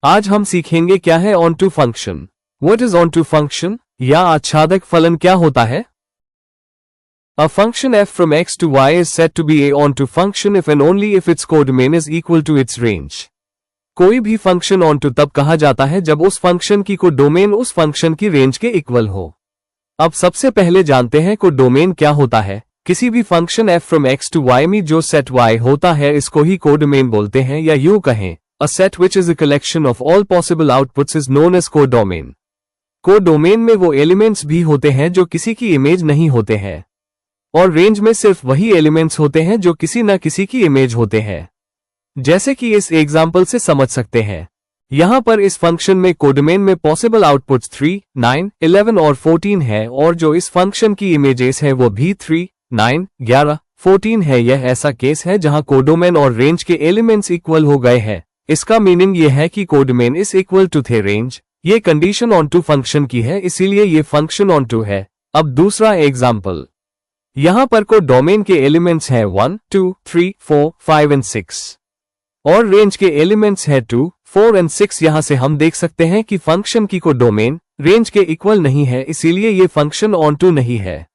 आज हम सीखेंगे क्या है onto function. What is onto function या आच्छादक फलन क्या होता है? A function f from x to y is said to be a onto function if and only if its codomain is equal to its range. कोई भी function onto तब कहा जाता है जब उस फंक्शन की कोडोमेन उस फंक्शन की रेंज के इक्वल हो। अब सबसे पहले जानते हैं कोडोमेन क्या होता है। किसी भी function f from x to y में जो सेट y होता है इसको ही कोडोमेन बोलते हैं, या यूं कहें a set which is a collection of all possible outputs is known as codomain. Codomain में वो एलिमेंट्स भी होते हैं जो किसी की इमेज नहीं होते हैं, और रेंज में सिर्फ वही एलिमेंट्स होते हैं जो किसी न किसी की इमेज होते हैं, जैसे कि इस एग्जाम्पल से समझ सकते हैं। यहां पर इस फंक्शन में कोडोमेन में पॉसिबल आउटपुट्स 3, 9, 11 और 14 है, और जो इस फंक्शन की इमेजेस है वो भी 3, 9, 11, 14 है। यह ऐसा केस है जहां कोडोमेन और रेंज के एलिमेंट्स इक्वल हो गए हैं। इसका मीनिंग यह है कि कोडोमेन इज इक्वल टू थे रेंज। ये कंडीशन ऑनटू फंक्शन की है, इसीलिए ये फंक्शन ऑनटू है। अब दूसरा एग्जाम्पल, यहां पर कोडोमेन के एलिमेंट्स हैं 1, 2, 3, 4, 5 एंड 6 और रेंज के एलिमेंट्स हैं 2, 4 एंड 6। यहां से हम देख सकते हैं कि फंक्शन की कोडोमेन रेंज के इक्वल नहीं है, इसीलिए ये फंक्शन ऑनटू नहीं है।